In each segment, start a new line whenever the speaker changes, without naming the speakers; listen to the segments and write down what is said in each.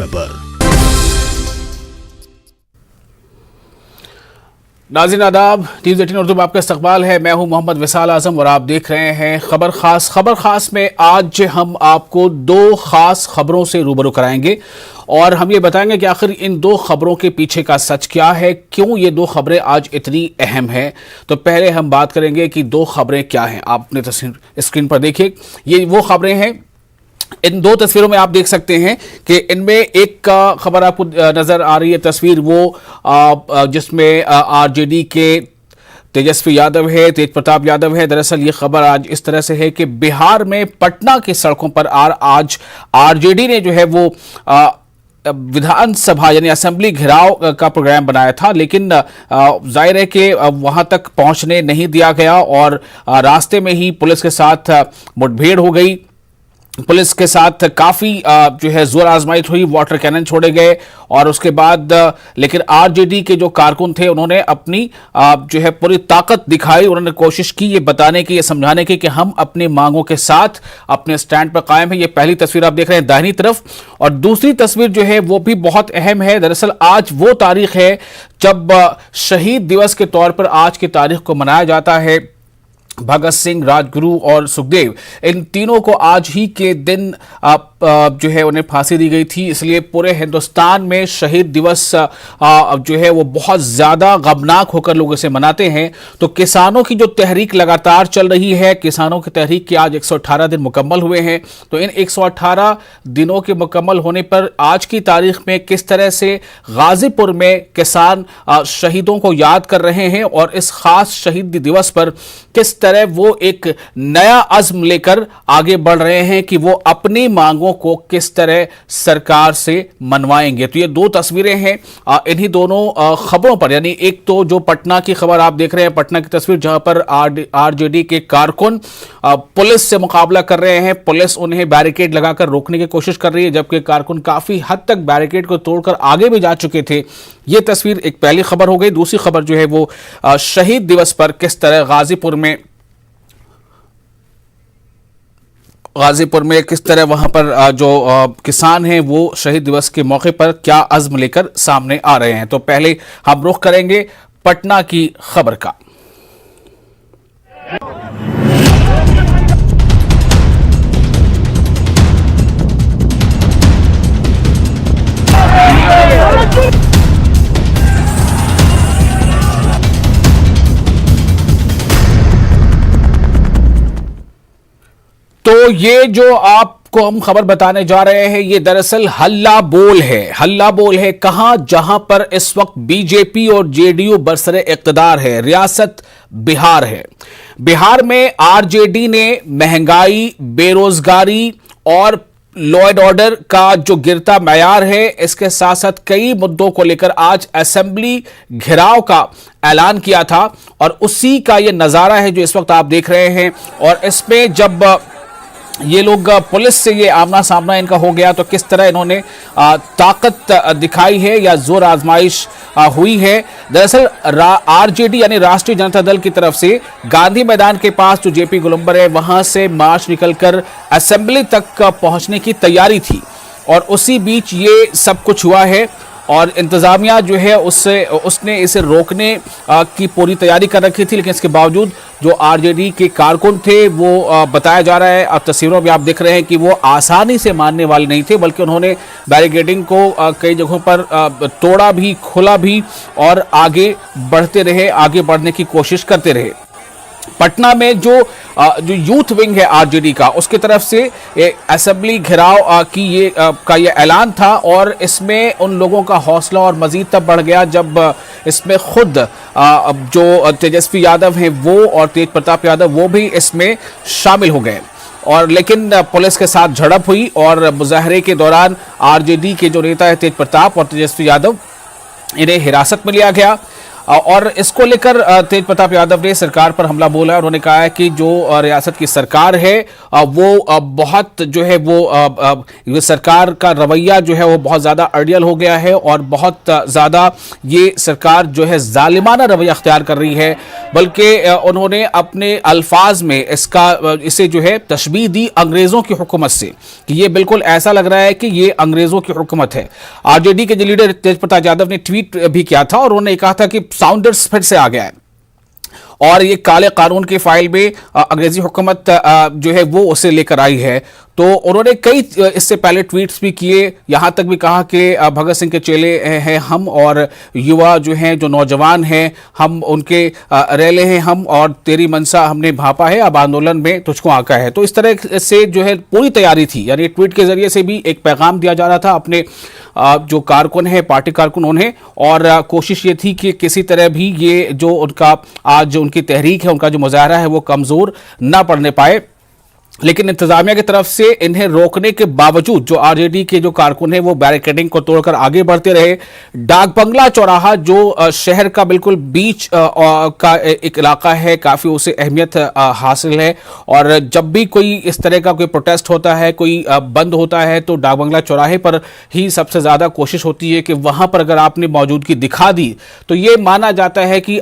पर
नाज़रीन आदाब, न्यूज़ 18 उर्दू में आपका इस्तकबाल है। मैं हूं मोहम्मद विसाल आजम और आप देख रहे हैं खबर खास में आज हम आपको दो खास खबरों से रूबरू कराएंगे और हम ये बताएंगे कि आखिर इन दो खबरों के पीछे का सच क्या है, क्यों ये दो खबरें आज इतनी अहम हैं। तो पहले हम बात करेंगे कि दो खबरें क्या हैं। आपने तस्वीर स्क्रीन पर देखिए, ये वो खबरें हैं। इन दो तस्वीरों में आप देख सकते हैं कि इनमें एक खबर आपको नजर आ रही है तस्वीर वो जिसमें आरजेडी के तेजस्वी यादव है, तेज प्रताप यादव है। दरअसल ये खबर आज इस तरह से है कि बिहार में पटना की सड़कों पर आज आरजेडी ने जो है वो विधानसभा यानी असेंबली घेराव का प्रोग्राम बनाया था, लेकिन जाहिर है कि वहां तक पहुंचने नहीं दिया गया और रास्ते में ही पुलिस के साथ मुठभेड़ हो गई। पुलिस के साथ काफी जो है जोर आजमाइश हुई, वाटर कैनन छोड़े गए और उसके बाद लेकिन आरजेडी के जो कारकुन थे उन्होंने अपनी जो है पूरी ताकत दिखाई। उन्होंने कोशिश की ये बताने की, ये समझाने की कि हम अपनी मांगों के साथ अपने स्टैंड पर कायम है। ये पहली तस्वीर आप देख रहे हैं दाहिनी तरफ, और दूसरी तस्वीर जो है वो भी बहुत अहम है। दरअसल आज वो तारीख है जब शहीद दिवस के तौर पर आज की तारीख को मनाया जाता है। भगत सिंह, राजगुरु और सुखदेव, इन तीनों को आज ही के दिन जो है उन्हें फांसी दी गई थी। इसलिए पूरे हिंदुस्तान में शहीद दिवस जो है वो बहुत ज्यादा गमनाक होकर लोग इसे मनाते हैं। तो किसानों की जो तहरीक लगातार चल रही है, किसानों की तहरीक के आज 118 दिन मुकम्मल हुए हैं। तो इन 118 दिनों के मुकम्मल होने पर आज की तारीख में किस तरह से गाजीपुर में किसान शहीदों को याद कर रहे हैं और इस खास शहीद दिवस पर किस तरह वो एक नया अज़्म लेकर आगे बढ़ रहे हैं कि वो अपनी मांगों को किस तरह सरकार से मनवाएंगे। तो ये दो तस्वीरें हैं इन्हीं दोनों खबरों पर, यानी एक तो जो पटना की खबर आप देख रहे हैं, पटना की तस्वीर जहां पर आरजेडी के कारकुन पुलिस से मुकाबला कर रहे हैं। पुलिस उन्हें बैरिकेड लगाकर रोकने की कोशिश कर रही है, जबकि कारकुन काफी हद तक बैरिकेड को तोड़कर आगे भी जा चुके थे। ये तस्वीर एक पहली खबर हो गई। दूसरी खबर जो है वो शहीद दिवस पर किस तरह गाजीपुर में किस तरह वहां पर जो किसान हैं वो शहीद दिवस के मौके पर क्या अज़्म लेकर सामने आ रहे हैं। तो पहले हम रुख करेंगे पटना की खबर का। तो ये जो आपको हम खबर बताने जा रहे हैं, ये दरअसल हल्ला बोल है कहां, जहां पर इस वक्त बीजेपी और जेडीयू बरसरे इक़्तिदार है। रियासत बिहार है। बिहार में आरजेडी ने महंगाई, बेरोजगारी और लॉ एंड ऑर्डर का जो गिरता मयार है, इसके साथ साथ कई मुद्दों को लेकर आज असेंबली घेराव का ऐलान किया था और उसी का ये नजारा है जो इस वक्त आप देख रहे हैं। और इसमें जब ये लोग पुलिस से ये आमना सामना इनका हो गया तो किस तरह इन्होंने ताकत दिखाई है या जोर आजमाइश हुई है। दरअसल आरजेडी यानी राष्ट्रीय जनता दल की तरफ से गांधी मैदान के पास जो जेपी गोलंबर है वहां से मार्च निकलकर असेंबली तक पहुंचने की तैयारी थी और उसी बीच ये सब कुछ हुआ है और इंतजामिया जो है उसने इसे रोकने की पूरी तैयारी कर रखी थी। लेकिन इसके बावजूद जो आरजेडी के कारकुन थे वो बताया जा रहा है, अब तस्वीरों में आप देख रहे हैं कि वो आसानी से मानने वाले नहीं थे, बल्कि उन्होंने बैरिकेडिंग को कई जगहों पर तोड़ा भी, खोला भी और आगे बढ़ते रहे, आगे बढ़ने की कोशिश करते रहे। पटना में जो यूथ विंग है आरजेडी का, उसकी तरफ से असेंबली घेराव की ये ऐलान था और इसमें उन लोगों का हौसला और मजीद तब बढ़ गया जब इसमें खुद जो तेजस्वी यादव हैं वो और तेज प्रताप यादव वो भी इसमें शामिल हो गए। और लेकिन पुलिस के साथ झड़प हुई और मुजाहरे के दौरान आरजेडी के जो नेता है तेज प्रताप और तेजस्वी यादव, इन्हें हिरासत में लिया गया। और इसको लेकर तेज प्रताप यादव ने सरकार पर हमला बोला है। उन्होंने कहा है कि जो रियासत की सरकार है वो बहुत जो है वो सरकार का रवैया जो है वो बहुत ज्यादा अड़ियल हो गया है और बहुत ज्यादा ये सरकार जो है जालिमाना रवैया अख्तियार कर रही है। बल्कि उन्होंने अपने अल्फाज में इसे जो है तशबीह दी अंग्रेजों की हुकूमत से, कि ये बिल्कुल ऐसा लग रहा है कि ये अंग्रेजों की हुकूमत है। आरजेडी के जो लीडर तेज प्रताप यादव ने ट्वीट भी किया था और उन्होंने कहा था कि साउंडर्स फिर से आ गया है और ये काले कानून की फाइल में अंग्रेजी हुकूमत जो है वो उसे लेकर आई है। तो उन्होंने कई इससे पहले ट्वीट्स भी किए, यहां तक भी कहा कि भगत सिंह के चेले हैं हम और युवा जो हैं, जो नौजवान हैं, हम उनके रेले हैं हम और तेरी मनसा हमने भापा है, अब आंदोलन में तुझको आका है। तो इस तरह से जो है पूरी तैयारी थी, यानी ट्वीट के जरिए से भी एक पैगाम दिया जा रहा था अपने जो कारकुन है, पार्टी कारकुन उन्हें, और कोशिश ये थी कि किसी तरह भी ये जो उनका आज जो उनकी तहरीक है, उनका जो मुजाहरा है वो कमजोर ना पड़ने पाए। लेकिन इंतजामिया की तरफ से इन्हें रोकने के बावजूद जो आरजेडी के जो कारकुन हैं वो बैरिकेडिंग को तोड़कर आगे बढ़ते रहे। डाक बंगला चौराहा जो शहर का बिल्कुल बीच का एक इलाका है, काफी उसे अहमियत हासिल है और जब भी कोई इस तरह का कोई प्रोटेस्ट होता है, कोई बंद होता है, तो डाक बंगला चौराहे पर ही सबसे ज्यादा कोशिश होती है कि वहां पर अगर आपने मौजूदगी दिखा दी तो ये माना जाता है कि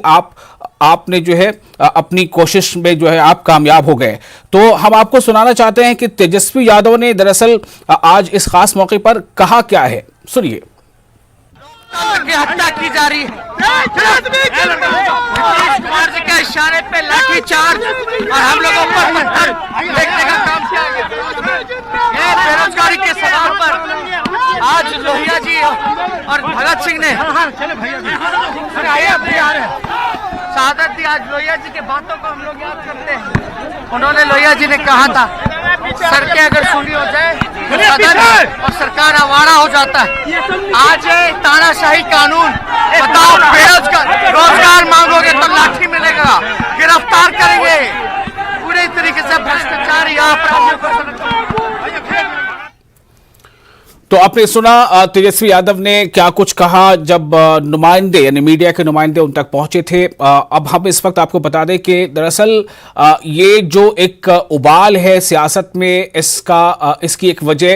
आपने जो है अपनी कोशिश में जो है आप कामयाब हो गए। तो हम आपको सुनाना चाहते हैं कि तेजस्वी यादव ने दरअसल आज इस खास मौके पर कहा क्या है, सुनिए।
हत्या की जा रही है, नीतीश कुमार जी के इशारे पे लाठी चार्ज और हम लोगों पर पत्थर फेंकने का काम किया गया। ये बेरोजगारी के सवाल पर आज लोहिया जी और भगत सिंह ने शहादत दी। आज लोहिया जी के बातों को हम लोग याद करते हैं। उन्होंने लोहिया जी ने कहा था सड़कें अगर सूनी हो जाए सदन और सरकार आवारा हो जाता है। आज ये तानाशाही कानून, बताओ रोजगार मांगोगे तो लाठी मिलेगा, गिरफ्तार करेंगे, पूरे तरीके से भ्रष्टाचार या अपराधियों को।
तो आपने सुना तेजस्वी यादव ने क्या कुछ कहा जब नुमाइंदे यानी मीडिया के नुमाइंदे उन तक पहुंचे थे। अब हम इस वक्त आपको बता दें कि दरअसल ये जो एक उबाल है सियासत में, इसकी एक वजह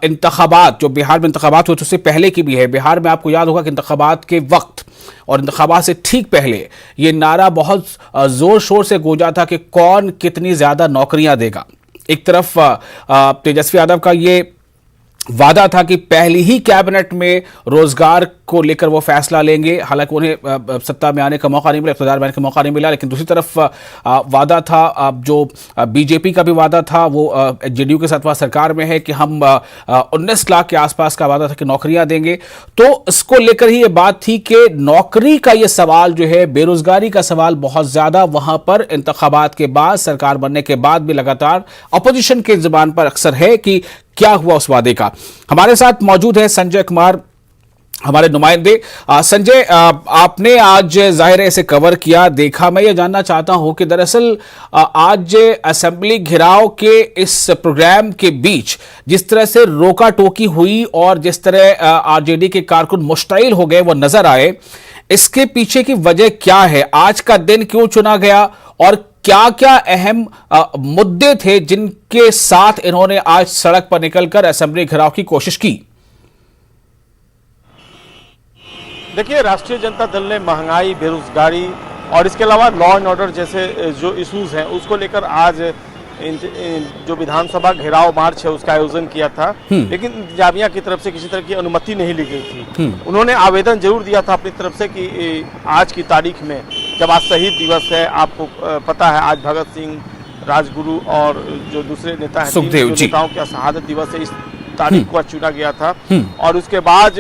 इंतखाबात, जो बिहार में इंतखाबात हुए थे उससे पहले की भी है। बिहार में आपको याद होगा कि इंतखाबात के वक्त और इंतखाबात से ठीक पहले ये नारा बहुत जोर शोर से गूंजा था कि कौन कितनी ज्यादा नौकरियां देगा। एक तरफ तेजस्वी यादव का ये वादा था कि पहली ही कैबिनेट में रोजगार को लेकर वो फैसला लेंगे, हालांकि उन्हें सत्ता में आने का मौका नहीं मिला, इक़्तिदार में आने का मौका नहीं मिला। लेकिन दूसरी तरफ वादा था, जो बीजेपी का भी वादा था, वो जेडीयू के साथ वहाँ सरकार में है कि हम 19 लाख के आसपास का वादा था कि नौकरियां देंगे। तो इसको लेकर ही ये बात थी कि नौकरी का ये सवाल जो है, बेरोजगारी का सवाल बहुत ज्यादा वहां पर इंतखाबात के बाद, सरकार बनने के बाद भी लगातार अपोजिशन के जुबान पर अक्सर है कि क्या हुआ उस वादे का। हमारे साथ मौजूद है संजय कुमार, हमारे नुमाइंदे। संजय, आपने आज जाहिर है इसे कवर किया, देखा। मैं ये जानना चाहता हूं कि दरअसल आज असेंबली घेराव के इस प्रोग्राम के बीच जिस तरह से रोका टोकी हुई और जिस तरह आरजेडी के कारकुन मुश्तइल हो गए वो नजर आए, इसके पीछे की वजह क्या है? आज का दिन क्यों चुना गया और क्या क्या अहम मुद्दे थे जिनके साथ इन्होंने आज सड़क पर निकलकर असेंबली घेराव की कोशिश की?
देखिए, राष्ट्रीय जनता दल ने महंगाई, बेरोजगारी और इसके अलावा लॉ एंड ऑर्डर जैसे जो इश्यूज हैं उसको लेकर आज जो विधानसभा घेराव मार्च है उसका आयोजन किया था। लेकिन इंतजामिया की तरफ से किसी तरह की अनुमति नहीं ली गई थी। उन्होंने आवेदन जरूर दिया था अपनी तरफ से कि आज की तारीख में, जब आज शहीद दिवस है, आपको पता है आज भगत सिंह, राजगुरु और जो दूसरे नेता हैं,
सुखदेव जी,
नेताओं का शहादत दिवस है, इस तारीख को चुना गया था। और उसके बाद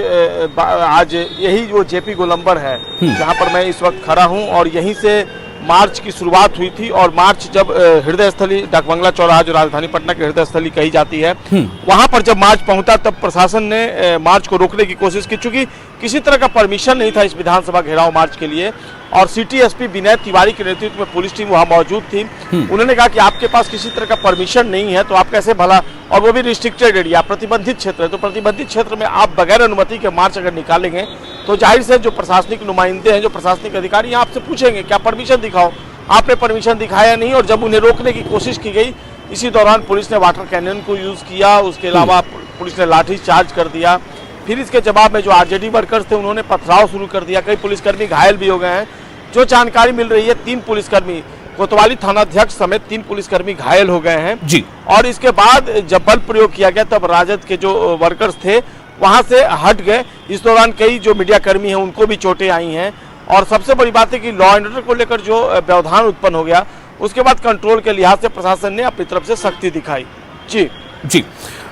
आज यही जो जेपी गोलंबर है जहां पर मैं इस वक्त खड़ा हूं, और यहीं से मार्च की शुरुआत हुई थी। और मार्च जब हृदय स्थली डाकबंगला चौराहा, जो राजधानी पटना की हृदय स्थली कही जाती है, वहां पर जब मार्च पहुंचा तब प्रशासन ने मार्च को रोकने की कोशिश की। चूंकि किसी तरह का परमिशन नहीं था इस विधानसभा घेराव मार्च के लिए, और सिटी एसपी विनय तिवारी के नेतृत्व में पुलिस टीम वहां मौजूद थी। उन्होंने कहा कि आपके पास किसी तरह का परमिशन नहीं है तो आप कैसे भला, और वो भी रिस्ट्रिक्टेड एरिया, प्रतिबंधित क्षेत्र है, तो प्रतिबंधित क्षेत्र में आप बगैर अनुमति के मार्च अगर निकालेंगे तो जाहिर से जो प्रशासनिक नुमाइंदे हैं, जो प्रशासनिक अधिकारी हैं, आपसे पूछेंगे क्या परमिशन दिखाओ, आपने परमिशन दिखाया नहीं। और जब उन्हें रोकने की कोशिश की गई, इसी दौरान पुलिस ने वाटर कैनन को यूज़ किया, उसके अलावा पुलिस ने लाठी चार्ज कर दिया। फिर इसके जवाब में जो आरजेडी वर्कर्स थे उन्होंने पथराव शुरू कर दिया, कई पुलिसकर्मी घायल भी हो गए हैं। जो जानकारी मिल रही है 3 पुलिसकर्मी, कोतवाली थानाध्यक्ष समेत 3 पुलिसकर्मी घायल हो गए हैं
जी।
और इसके बाद जब बल प्रयोग किया गया तब राजद के जो वर्कर्स थे वहां से हट गए। इस दौरान कई जो मीडिया कर्मी हैं उनको भी चोटें आई हैं और सबसे बड़ी बात है कि लॉ एंड ऑर्डर को लेकर जो व्यवधान उत्पन्न हो गया, उसके बाद कंट्रोल के लिहाज से प्रशासन ने अपनी तरफ से सख्ती दिखाई। जी
जी।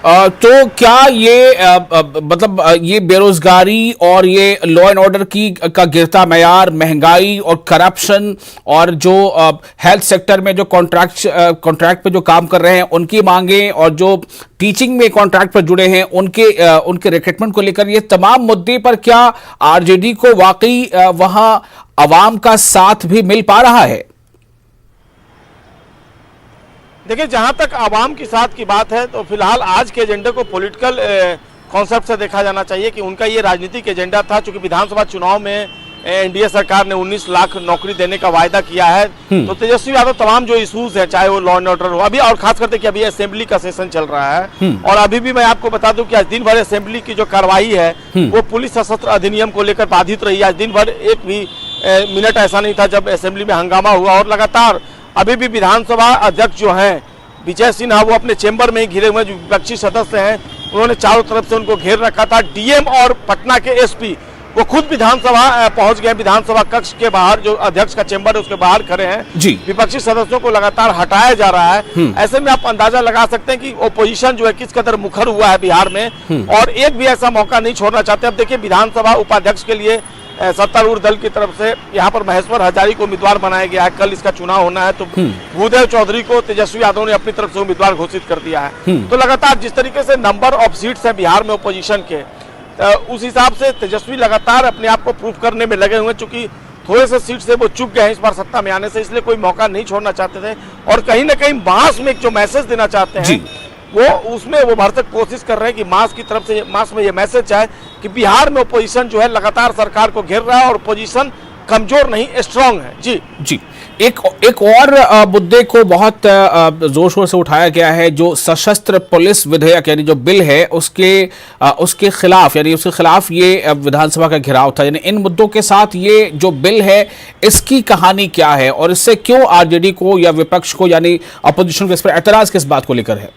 तो क्या ये मतलब ये बेरोजगारी और ये लॉ एंड ऑर्डर का गिरता मयार, महंगाई और करप्शन और जो हेल्थ सेक्टर में जो कॉन्ट्रैक्ट पे जो काम कर रहे हैं उनकी मांगे और जो टीचिंग में कॉन्ट्रैक्ट पर जुड़े हैं उनके रिक्रूटमेंट को लेकर ये तमाम मुद्दे पर क्या आरजेडी को वाकई वहां अवाम का साथ भी मिल पा रहा है?
देखिए, जहां तक आवाम के साथ की बात है तो फिलहाल आज के एजेंडे को पॉलिटिकल कॉन्सेप्ट से देखा जाना चाहिए कि उनका ये राजनीतिक एजेंडा था। चूंकि विधानसभा चुनाव में एनडीए सरकार ने 19 लाख नौकरी देने का वायदा किया है, तो तेजस्वी यादव तमाम जो इश्यूज है, चाहे वो लॉ एंड ऑर्डर हो, अभी और खास करके कि अभी असेंबली का सेशन चल रहा है और अभी भी मैं आपको बता दूं कि आज दिन भर असेंबली की जो कार्रवाई है वो पुलिस सशस्त्र अधिनियम को लेकर बाधित रही है। आज दिन भर एक भी मिनट ऐसा नहीं था जब असेंबली में हंगामा हुआ और लगातार अभी भी विधानसभा अध्यक्ष जो हैं विजय सिन्हा, वो अपने चेंबर में ही घिरे हुए जो विपक्षी सदस्य हैं उन्होंने चारों तरफ से उनको घेर रखा था। डीएम और पटना के एसपी वो खुद विधानसभा पहुंच गए, विधानसभा कक्ष के बाहर जो अध्यक्ष का चेंबर है उसके बाहर खड़े हैं जी। विपक्षी सदस्यों को लगातार हटाया जा रहा है। ऐसे में आप अंदाजा लगा सकते हैं कि ओपोजिशन जो है किस कदर मुखर हुआ है बिहार में और एक भी ऐसा मौका नहीं छोड़ना चाहते। अब देखिए, विधानसभा उपाध्यक्ष के लिए सत्तारूढ़ दल की तरफ से यहाँ पर महेश्वर हजारी को उम्मीदवार बनाया गया है। कल इसका चुनाव होना है तो भूदेव चौधरी को तेजस्वी यादव ने अपनी तरफ से उम्मीदवार घोषित कर दिया है। तो लगातार जिस तरीके से नंबर ऑफ सीट्स है बिहार में ओपोजिशन के, उस हिसाब से तेजस्वी लगातार अपने आप को प्रूफ करने में लगे हुए, चूंकि थोड़े से सीट से वो चुक गए हैं इस बार सत्ता में आने से, इसलिए कोई मौका नहीं छोड़ना चाहते थे और कहीं ना कहीं मास में जो मैसेज देना चाहते हैं वो उसमें वो भरसक कोशिश कर रहे हैं कि मास की तरफ से मास में ये मैसेज है कि बिहार में ओपोजिशन जो है लगातार सरकार को घेर रहा है और ओपोजिशन कमजोर नहीं, स्ट्रांग है। जी
जी। एक और मुद्दे को बहुत जोर शोर से उठाया गया है, जो सशस्त्र पुलिस विधेयक यानी जो बिल है उसके खिलाफ ये विधानसभा का घेराव था। यानी इन मुद्दों के साथ ये जो बिल है इसकी कहानी क्या है और इससे क्यों आरजेडी को या विपक्ष को यानी अपोजिशन को इस पर एतराज किस बात को लेकर है?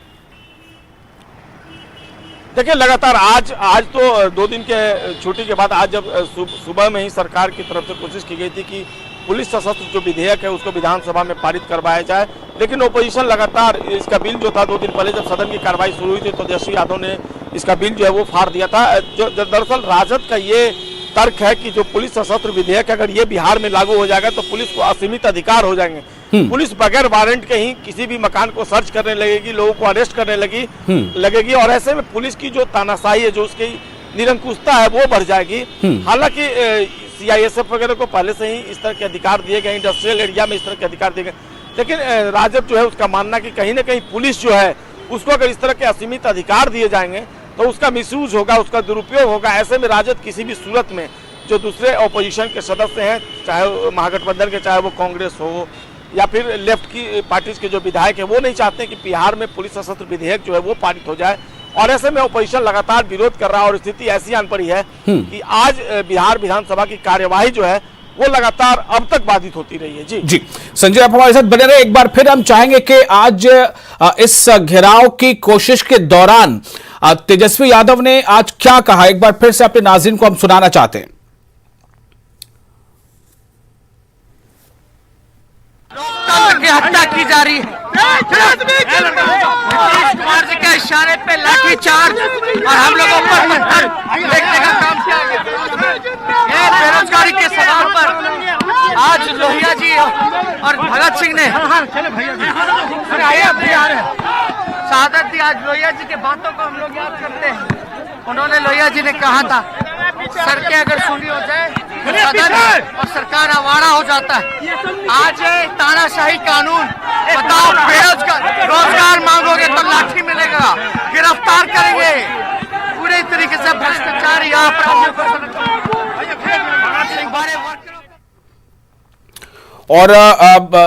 देखिए, लगातार आज तो 2 दिन के छुट्टी के बाद आज जब सुबह में ही सरकार की तरफ से कोशिश की गई थी कि पुलिस सशस्त्र जो विधेयक है उसको विधानसभा में पारित करवाया जाए, लेकिन ओपोजिशन लगातार इसका बिल जो था 2 दिन पहले जब सदन की कार्रवाई शुरू हुई थी तो तेजस्वी यादव ने इसका बिल जो है वो फाड़ दिया था। जो दरअसल राजद का ये तर्क है कि जो पुलिस सशस्त्र विधेयक अगर ये बिहार में लागू हो जाएगा तो पुलिस को असीमित अधिकार हो जाएंगे। पुलिस बगैर वारंट के ही किसी भी मकान को सर्च करने लगेगी, लोगों को अरेस्ट करने लगेगी और ऐसे में पुलिस की जो तानाशाही है, जो उसकी निरंकुशता है वो बढ़ जाएगी। हालांकि सीआईएसएफ वगैरह को पहले से ही इस तरह के अधिकार दिए गए, इंडस्ट्रियल एरिया में इस तरह के अधिकार दिए गए, लेकिन राजद जो है उसका मानना कि कहीं ना कहीं पुलिस जो है उसको अगर इस तरह के असीमित अधिकार दिए जाएंगे तो उसका मिसयूज होगा, उसका दुरुपयोग होगा। ऐसे में राजद किसी भी सूरत में जो दूसरे ऑपोजिशन के सदस्य हैं, चाहे महागठबंधन के, चाहे वो कांग्रेस हो या फिर लेफ्ट की पार्टीज के जो विधायक है, वो नहीं चाहते कि बिहार में पुलिस सशस्त्र विधेयक जो है वो पारित हो जाए और ऐसे में ऑपोजिशन लगातार विरोध कर रहा है और स्थिति ऐसी आन पड़ी है कि आज बिहार विधानसभा की कार्यवाही जो है वो लगातार अब तक बाधित होती रही है। जी
जी। संजय, आप हमारे साथ बने रहे। एक बार फिर हम चाहेंगे कि आज इस घेराव की कोशिश के दौरान तेजस्वी यादव ने आज क्या कहा, एक बार फिर से अपने नाज़रीन को हम सुनाना चाहते हैं।
लोकतंत्र की हत्या की जा रही है। नीतीश कुमार जी के इशारे पे लाठी चार्ज और हम लोगों पर पत्थर फेंकने का काम किया गया। ये बेरोजगारी के सवाल पर आज लोहिया जी और भगत सिंह ने शहादत दी। आज लोहिया जी के बातों को हम लोग याद करते हैं। उन्होंने लोहिया जी ने कहा था सड़कें अगर सूनी हो जाए सदन और सरकार आवारा हो जाता है। आज तानाशाही कानून, बताओ, रोजगार मांगोगे तो लाठी मिलेगा, गिरफ्तार करेंगे, पूरे तरीके से भ्रष्टाचार या अपराधियों को
और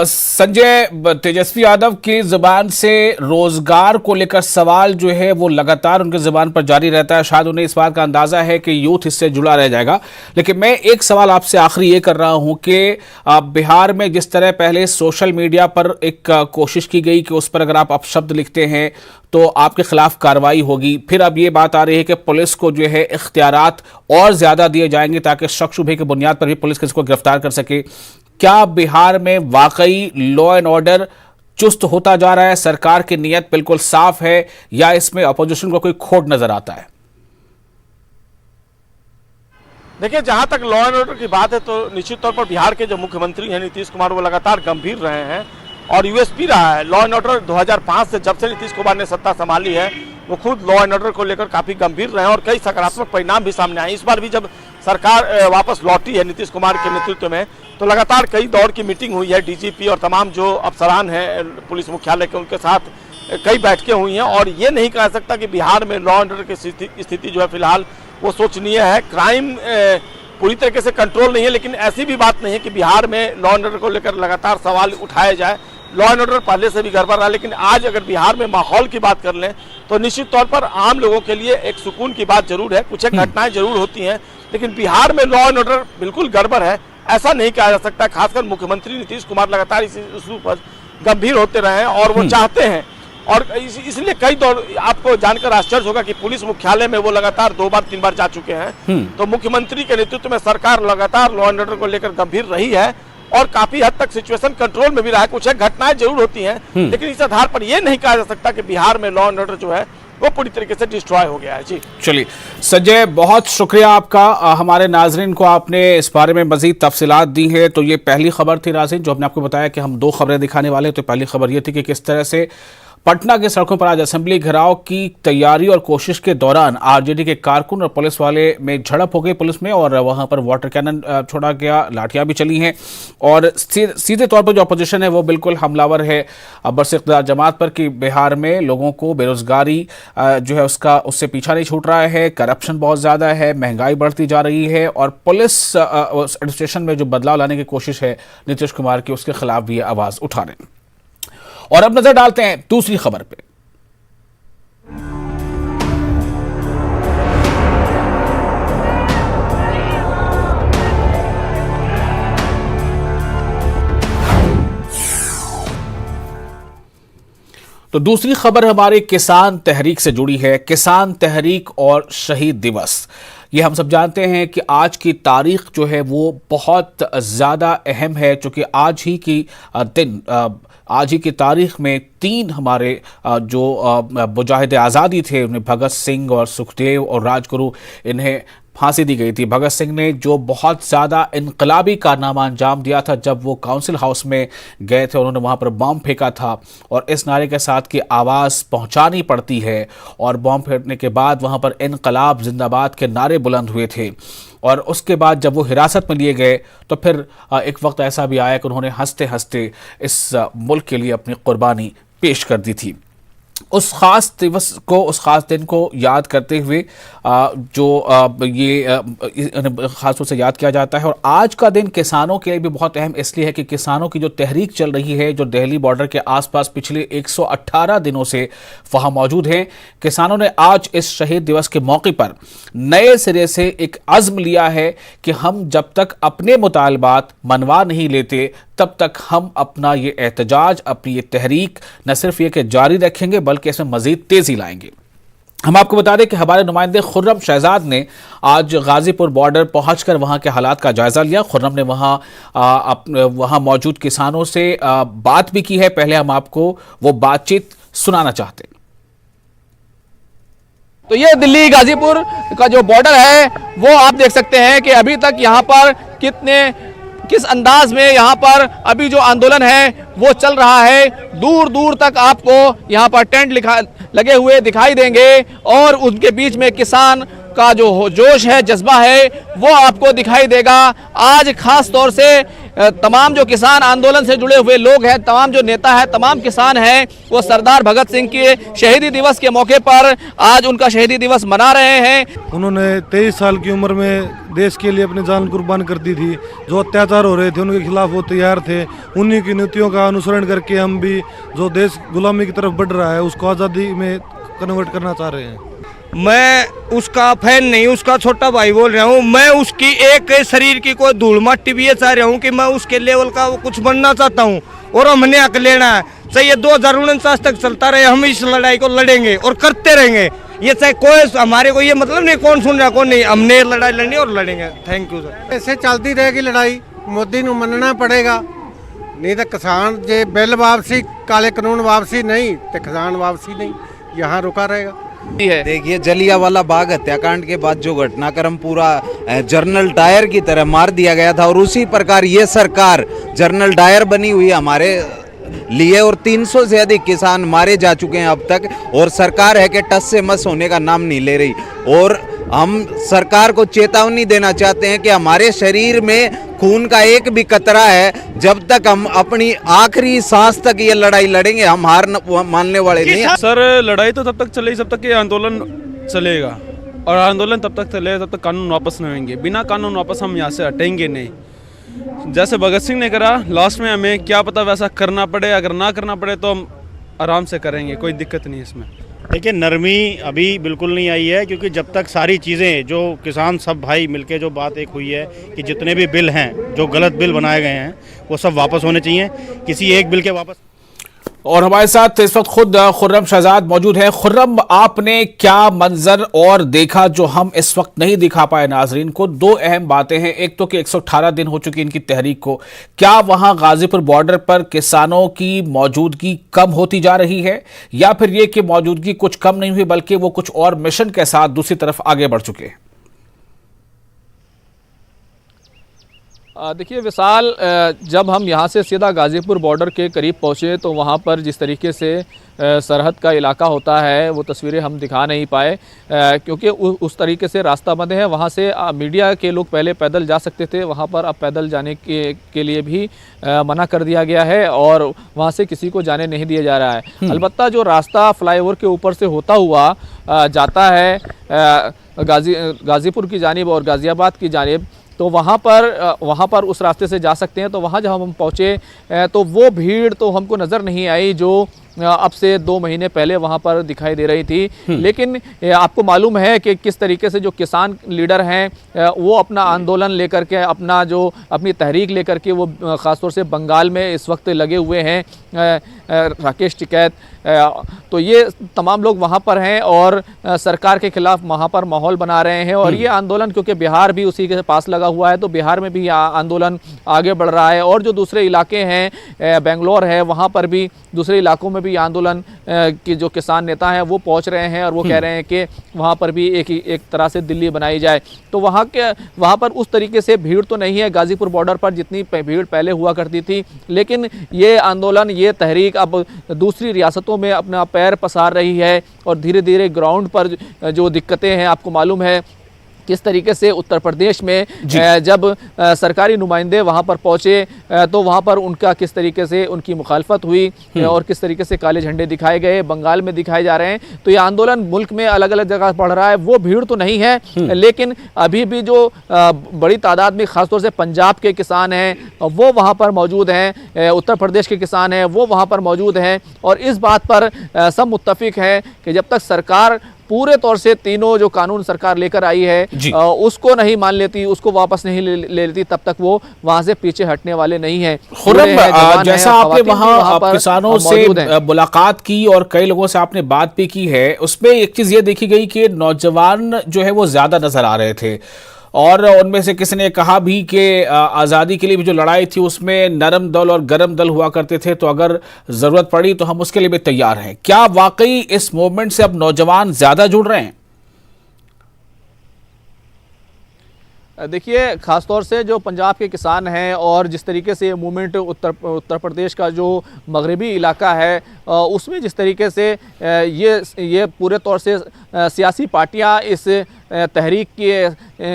संजय, तेजस्वी यादव की जुबान से रोजगार को लेकर सवाल जो है वो लगातार उनकी जुबान पर जारी रहता है। शायद उन्हें इस बात का अंदाजा है कि यूथ इससे जुड़ा रह जाएगा। लेकिन मैं एक सवाल आपसे आखिरी ये कर रहा हूं कि बिहार में जिस तरह पहले सोशल मीडिया पर एक कोशिश की गई कि उस पर अगर आप अपशब्द लिखते हैं तो आपके खिलाफ कार्रवाई होगी, फिर अब ये बात आ रही है कि पुलिस को जो है इख्तियारात और ज्यादा दिए जाएंगे ताकि शक शुबे की बुनियाद पर भी पुलिस किसी को गिरफ्तार कर सके। क्या बिहार में वाकई लॉ एंड ऑर्डर चुस्त होता जा रहा है? सरकार की नीयत बिल्कुल साफ है या इसमें अपोजिशन को कोई खोट नजर आता है?
देखिए, जहां तक लॉ एंड ऑर्डर की बात है तो निश्चित तौर पर बिहार के जो मुख्यमंत्री हैं नीतीश कुमार, वो लगातार गंभीर रहे हैं और यूएसपी रहा है लॉ एंड ऑर्डर। 2005 से जब से नीतीश कुमार ने सत्ता संभाली है वो खुद लॉ एंड ऑर्डर को लेकर काफी गंभीर रहे हैं और कई सकारात्मक परिणाम भी सामने आए। इस बार भी जब सरकार वापस लौटी है नीतीश कुमार के नेतृत्व में तो लगातार कई दौर की मीटिंग हुई है। डीजीपी और तमाम जो अफसरान हैं पुलिस मुख्यालय के, उनके साथ कई बैठकें हुई हैं और ये नहीं कहा सकता कि बिहार में लॉ एंड ऑर्डर की स्थिति जो है फिलहाल वो शोचनीय है। क्राइम पूरी तरीके से कंट्रोल नहीं है, लेकिन ऐसी भी बात नहीं है कि बिहार में लॉ एंड ऑर्डर को लेकर लगातार सवाल उठाए जाए। लॉ एंड ऑर्डर पहले से भी गड़बड़ रहा, लेकिन आज अगर बिहार में माहौल की बात कर लें तो निश्चित तौर पर आम लोगों के लिए एक सुकून की बात जरूर है। कुछ एक घटनाएं जरूर होती हैं, लेकिन बिहार में लॉ एंड ऑर्डर बिल्कुल गड़बड़ है ऐसा नहीं कहा जा सकता। खासकर मुख्यमंत्री नीतीश कुमार लगातार इस इशू पर गंभीर होते रहे हैं और वो चाहते हैं और इसलिए कई दौर आपको जानकर आश्चर्य होगा कि पुलिस मुख्यालय में वो लगातार 2 बार 3 बार जा चुके हैं। तो मुख्यमंत्री के नेतृत्व में सरकार लगातार लॉ एंड ऑर्डर को लेकर गंभीर रही है और काफी हद तक सिचुएशन कंट्रोल में भी रहा है। कुछ एक घटनाएं जरूर होती हैं, लेकिन इस आधार पर यह नहीं कहा जा सकता कि बिहार में लॉ एंड ऑर्डर जो है वो पूरी तरीके से डिस्ट्रॉय हो गया है। जी
चलिए संजय, बहुत शुक्रिया आपका। हमारे नाजरीन को आपने इस बारे में मजीद तफसीलात दी है। तो ये पहली खबर थी नाज़रीन जो हमने आपको बताया कि हम 2 खबरें दिखाने वाले। तो पहली खबर ये थी कि किस तरह से पटना के सड़कों पर आज असेंबली घेराव की तैयारी और कोशिश के दौरान आरजेडी के कारकुन और पुलिस वाले में झड़प हो गई पुलिस में और वहां पर वाटर कैनन छोड़ा गया, लाठियां भी चली हैं और सीधे तौर पर जो अपोजिशन है वो बिल्कुल हमलावर है बरसे इक़्तिदार जमात पर कि बिहार में लोगों को बेरोजगारी जो है उससे पीछा नहीं छूट रहा है, करप्शन बहुत ज़्यादा है, महंगाई बढ़ती जा रही है और पुलिस एडमिनिस्ट्रेशन में जो बदलाव लाने की कोशिश है नीतीश कुमार की, उसके खिलाफ भी आवाज़ उठा रहे हैं। और अब नजर डालते हैं दूसरी खबर पे। तो दूसरी खबर हमारे किसान तहरीक से जुड़ी है। किसान तहरीक और शहीद दिवस, ये हम सब जानते हैं कि आज की तारीख जो है वो बहुत ज़्यादा अहम है, चूँकि आज ही की तारीख में 3 हमारे जो मुजाहिद आज़ादी थे, उन्हें भगत सिंह और सुखदेव और राजगुरु, इन्हें फांसी दी गई थी। भगत सिंह ने जो बहुत ज़्यादा इनकलाबी कारनामा अंजाम दिया था जब वो काउंसिल हाउस में गए थे, उन्होंने वहाँ पर बॉम्ब फेंका था और इस नारे के साथ कि आवाज़ पहुँचानी पड़ती है, और बॉम्ब फेंकने के बाद वहाँ पर इनकलाब जिंदाबाद के नारे बुलंद हुए थे। और उसके बाद जब वो हिरासत में लिए गए तो फिर एक वक्त ऐसा भी आया कि उन्होंने हंसते हंसते इस मुल्क के लिए अपनी कुर्बानी पेश कर दी थी। उस ख़ास दिवस को, उस ख़ास दिन को याद करते हुए ये ख़ास तौर से याद किया जाता है। और आज का दिन किसानों के लिए भी बहुत अहम इसलिए है कि किसानों की जो तहरीक चल रही है, जो दिल्ली बॉर्डर के आसपास पिछले 118 दिनों से वहाँ मौजूद हैं, किसानों ने आज इस शहीद दिवस के मौके पर नए सिरे से एक अज़्म लिया है कि हम जब तक अपने मुतालबात मनवा नहीं लेते तब तक हम अपना ये एहतजाज, अपनी ये तहरीक न सिर्फ ये कि जारी रखेंगे बल्कि इसमें मजीद तेजी लाएंगे। हम आपको बता दें कि हमारे नुमाइंदे खुर्रम शहजाद ने आज गाजीपुर बॉर्डर पहुंचकर वहां के हालात का जायजा लिया। खुर्रम ने वहां मौजूद किसानों से बात भी की है। पहले हम आपको वो बातचीत सुनाना चाहते हैं।
तो ये दिल्ली गाजीपुर का जो बॉर्डर है वो आप देख सकते हैं कि अभी तक यहाँ पर किस अंदाज में यहाँ पर अभी जो आंदोलन है वो चल रहा है। दूर दूर तक आपको यहाँ पर टेंट लगे हुए दिखाई देंगे और उनके बीच में किसान का जो जोश है, जज्बा है, वो आपको दिखाई देगा। आज खास तौर से तमाम जो किसान आंदोलन से जुड़े हुए लोग हैं, तमाम जो नेता है, तमाम किसान हैं, वो सरदार भगत सिंह के शहीदी दिवस के मौके पर आज उनका शहीदी दिवस मना रहे हैं।
उन्होंने 23 साल की उम्र में देश के लिए अपनी जान कुर्बान कर दी थी। जो अत्याचार हो रहे थे उनके खिलाफ वो तैयार थे। उन्हीं की नीतियों का अनुसरण करके हम भी जो देश गुलामी की तरफ बढ़ रहा है उसको आज़ादी में कन्वर्ट करना चाह रहे हैं।
मैं उसका फैन नहीं, उसका छोटा भाई बोल रहा हूँ। मैं उसकी एक शरीर की कोई धूल मट्टी भी ये चाह रहा हूँ कि मैं उसके लेवल का कुछ बनना चाहता हूँ और हमने हक लेना है। चाहिए 2049 तक चलता रहे, हम इस लड़ाई को लड़ेंगे और करते रहेंगे। ये चाहे कोई हमारे को ये मतलब नहीं कौन सुन रहा कौन नहीं, हमने लड़ाई लड़नी और लड़ेंगे। Thank you sir.
ऐसे चलती रहेगी लड़ाई, मोदी को मनना पड़ेगा, नहीं तो किसान जे बिल वापसी, काले कानून वापसी नहीं तो किसान वापसी नहीं, यहाँ रुका रहेगा।
देखिए, जलियांवाला बाग हत्याकांड के बाद जो घटनाक्रम पूरा जनरल डायर की तरह मार दिया गया था और उसी प्रकार ये सरकार जनरल डायर बनी हुई हमारे लिए और 300 से अधिक किसान मारे जा चुके हैं अब तक और सरकार है कि टस से मस होने का नाम नहीं ले रही। और हम सरकार को चेतावनी देना चाहते हैं कि हमारे शरीर में खून का एक भी कतरा है, जब तक हम अपनी आखिरी सांस तक ये लड़ाई लड़ेंगे, हम हार मानने वाले नहीं।
सर, लड़ाई तो तब तक चलेगी जब तक ये आंदोलन चलेगा और आंदोलन तब तक चलेगा जब तक कानून वापस नहीं होंगे। बिना कानून वापस हम यहाँ से हटेंगे नहीं। जैसे भगत सिंह ने करा, लास्ट में हमें क्या पता वैसा करना पड़े, अगर ना करना पड़े तो हम आराम से करेंगे, कोई दिक्कत नहीं इसमें।
देखिए, नरमी अभी बिल्कुल नहीं आई है, क्योंकि जब तक सारी चीज़ें जो किसान सब भाई मिलके जो बात एक हुई है कि जितने भी बिल हैं, जो गलत बिल बनाए गए हैं, वो सब वापस होने चाहिए। किसी एक बिल के वापस।
और हमारे साथ इस वक्त खुद खुर्रम शहजाद मौजूद है। खुर्रम, आपने क्या मंजर और देखा जो हम इस वक्त नहीं दिखा पाए नाजरीन को? दो अहम बातें हैं, एक तो कि 118 दिन हो चुकी इनकी तहरीक को, क्या वहां गाजीपुर बॉर्डर पर किसानों की मौजूदगी कम होती जा रही है, या फिर ये कि मौजूदगी कुछ कम नहीं हुई बल्कि वो कुछ और मिशन के साथ दूसरी तरफ आगे बढ़ चुके हैं?
देखिए विशाल, जब हम यहाँ से सीधा गाज़ीपुर बॉर्डर के करीब पहुँचे तो वहाँ पर जिस तरीके से सरहद का इलाका होता है वो तस्वीरें हम दिखा नहीं पाए, क्योंकि उस तरीके से रास्ता बंद है। वहाँ से मीडिया के लोग पहले पैदल जा सकते थे, वहाँ पर अब पैदल जाने के लिए भी मना कर दिया गया है और वहाँ से किसी को जाने नहीं दिया जा रहा है। अलबत्ता जो रास्ता फ्लाईओवर के ऊपर से होता हुआ जाता है गाज़ीपुर की जानिब और गाज़ियाबाद की जानिब, तो वहाँ पर उस रास्ते से जा सकते हैं। तो वहाँ जब हम पहुँचे तो वो भीड़ तो हमको नज़र नहीं आई जो अब से 2 महीने पहले वहाँ पर दिखाई दे रही थी। लेकिन आपको मालूम है कि किस तरीके से जो किसान लीडर हैं वो अपना आंदोलन लेकर के, अपनी तहरीक लेकर के वो ख़ासतौर से बंगाल में इस वक्त लगे हुए हैं, राकेश टिकैत। तो ये तमाम लोग वहाँ पर हैं और सरकार के खिलाफ वहाँ पर माहौल बना रहे हैं। और ये आंदोलन, क्योंकि बिहार भी उसी के पास लगा हुआ है, तो बिहार में भी आंदोलन आगे बढ़ रहा है। और जो दूसरे इलाके हैं, बेंगलोर है, वहाँ पर भी, दूसरे इलाकों में भी आंदोलन के जो किसान नेता हैं वो पहुँच रहे हैं और वो कह रहे हैं कि वहाँ पर भी एक तरह से दिल्ली बनाई जाए। तो वहाँ पर उस तरीके से भीड़ तो नहीं है गाज़ीपुर बॉर्डर पर जितनी भीड़ पहले हुआ करती थी, लेकिन ये आंदोलन, ये तहरीक अब दूसरी रियासतों में अपना पैर पसार रही है और धीरे धीरे ग्राउंड पर जो दिक्कतें हैं, आपको मालूम है किस तरीके से उत्तर प्रदेश में जब सरकारी नुमाइंदे वहाँ पर पहुँचे तो वहाँ पर उनका किस तरीके से उनकी मुखालफत हुई और किस तरीके से काले झंडे दिखाए गए, बंगाल में दिखाए जा रहे हैं। तो ये आंदोलन मुल्क में अलग अलग जगह बढ़ रहा है। वो भीड़ तो नहीं है, लेकिन अभी भी जो बड़ी तादाद में ख़ासतौर से पंजाब के किसान हैं वो वहाँ पर मौजूद हैं, उत्तर प्रदेश के किसान हैं वो वहाँ पर मौजूद हैं। और इस बात पर सब मुत्तफिक हैं कि जब तक सरकार पूरे तौर से तीनों जो कानून सरकार लेकर आई है उसको नहीं मान लेती, उसको वापस नहीं ले लेती, तब तक वो वहां से पीछे हटने वाले नहीं हैं।
खुर्रम, जैसा आपने वहां किसानों से मुलाकात की और कई लोगों से आपने बात भी की है, उसमें एक चीज ये देखी गई कि नौजवान जो है वो ज्यादा नजर आ रहे थे और उनमें से किसी ने कहा भी कि आज़ादी के लिए भी जो लड़ाई थी उसमें नरम दल और गरम दल हुआ करते थे, तो अगर ज़रूरत पड़ी तो हम उसके लिए भी तैयार हैं। क्या वाकई इस मूवमेंट से अब नौजवान ज़्यादा जुड़ रहे हैं?
देखिए, ख़ासतौर से जो पंजाब के किसान हैं और जिस तरीके से ये मूवमेंट उत्तर प्रदेश का जो मगरबी इलाका है उसमें जिस तरीके से ये पूरे तौर से सियासी पार्टियां इस तहरीक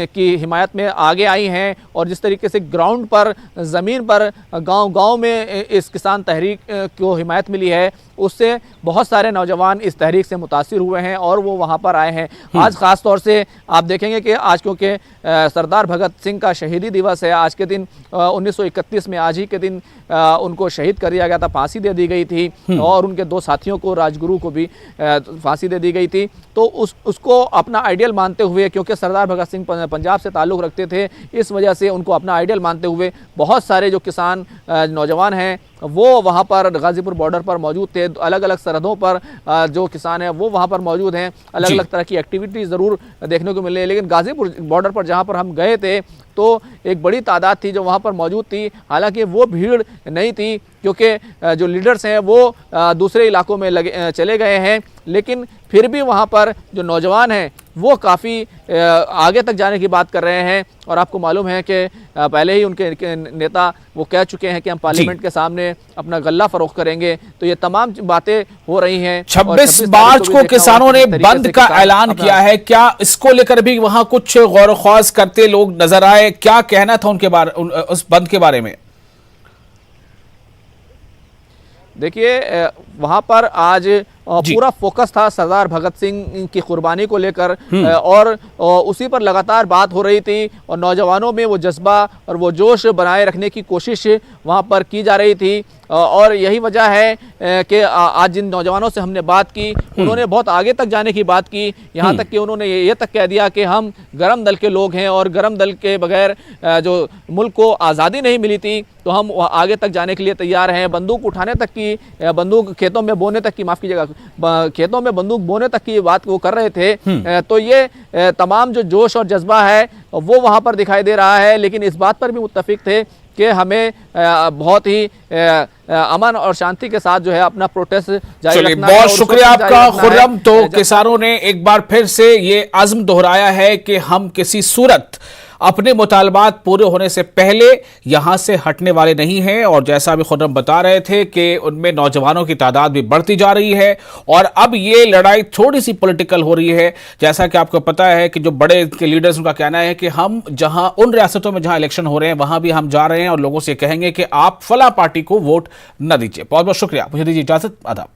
की हिमायत में आगे आई हैं और जिस तरीके से ग्राउंड पर ज़मीन पर गांव-गांव में इस किसान तहरीक को हिमायत मिली है, उससे बहुत सारे नौजवान इस तहरीक से मुतासिर हुए हैं और वो वहाँ पर आए हैं। आज ख़ास तौर से आप देखेंगे कि आज क्योंकि सरदार भगत सिंह का शहीदी दिवस है, आज के दिन 1931 में आज ही के दिन उनको शहीद कर दिया गया था, फांसी दे दी गई थी और उनके 2 साथियों को, राजगुरु को भी फांसी दे दी गई थी। तो उसको अपना आइडियल मानते हुए, क्योंकि सरदार भगत सिंह पंजाब से ताल्लुक़ रखते थे, इस वजह से उनको अपना आइडियल मानते हुए बहुत सारे जो किसान नौजवान हैं वो वहाँ पर गाज़ीपुर बॉर्डर पर मौजूद थे। अलग अलग सरहदों पर जो किसान हैं वो वहाँ पर मौजूद हैं। अलग अलग तरह की एक्टिविटी ज़रूर देखने को मिले, लेकिन गाज़ीपुर बॉर्डर पर जहाँ पर हम गए थे तो एक बड़ी तादाद थी जो वहाँ पर मौजूद थी। हालांकि वो भीड़ नहीं थी क्योंकि जो लीडर्स हैं वो दूसरे इलाकों में चले गए हैं, लेकिन फिर भी वहाँ पर जो नौजवान हैं वो काफ़ी आगे तक जाने की बात कर रहे हैं। और आपको मालूम है कि पहले ही उनके नेता वो कह चुके हैं कि हम पार्लियामेंट के सामने अपना गल्ला फरोख्त करेंगे। तो ये तमाम बातें हो रही हैं।
26 मार्च को किसानों ने बंद का ऐलान किया है, क्या इसको लेकर भी वहां कुछ गौर ख्वास करते लोग नजर आए? क्या कहना था उनके बारे, उस बंद के बारे में?
देखिए, वहाँ पर आज पूरा फोकस था सरदार भगत सिंह की कुर्बानी को लेकर और उसी पर लगातार बात हो रही थी और नौजवानों में वो जज्बा और वो जोश बनाए रखने की कोशिश वहाँ पर की जा रही थी। और यही वजह है कि आज जिन नौजवानों से हमने बात की उन्होंने बहुत आगे तक जाने की बात की, यहाँ तक कि उन्होंने ये तक कह दिया कि हम गरम दल के लोग हैं और गरम दल के बगैर जो मुल्क को आज़ादी नहीं मिली थी तो हम आगे तक जाने के लिए तैयार हैं। बंदूक उठाने तक की, बंदूक खेतों में बोने तक की, माफ़ कीजिएगा, खेतों में बंदूक बोने तक की बात वो कर रहे थे। तो ये तमाम जो जोश और जज्बा है वो वहाँ पर दिखाई दे रहा है। लेकिन इस बात पर भी मुत्तफिक थे कि हमें बहुत ही अमन और शांति के साथ जो है अपना प्रोटेस्ट जारी रखना है।
बहुत शुक्रिया आपका खुर्रम। तो किसानों ने एक बार फिर से ये आज़म दोहराया है कि हम किसी सूरत अपने मुतालबात पूरे होने से पहले यहां से हटने वाले नहीं हैं। और जैसा अभी खुर्रम बता रहे थे कि उनमें नौजवानों की तादाद भी बढ़ती जा रही है और अब ये लड़ाई थोड़ी सी पॉलिटिकल हो रही है। जैसा कि आपको पता है कि जो बड़े के लीडर्स, उनका कहना है कि हम जहां उन रियासतों में जहां इलेक्शन हो रहे हैं वहां भी हम जा रहे हैं और लोगों से कहेंगे कि आप फला पार्टी को वोट न दीजिए। बहुत बहुत शुक्रिया, मुझे दीजिए इजाजत, आदाब।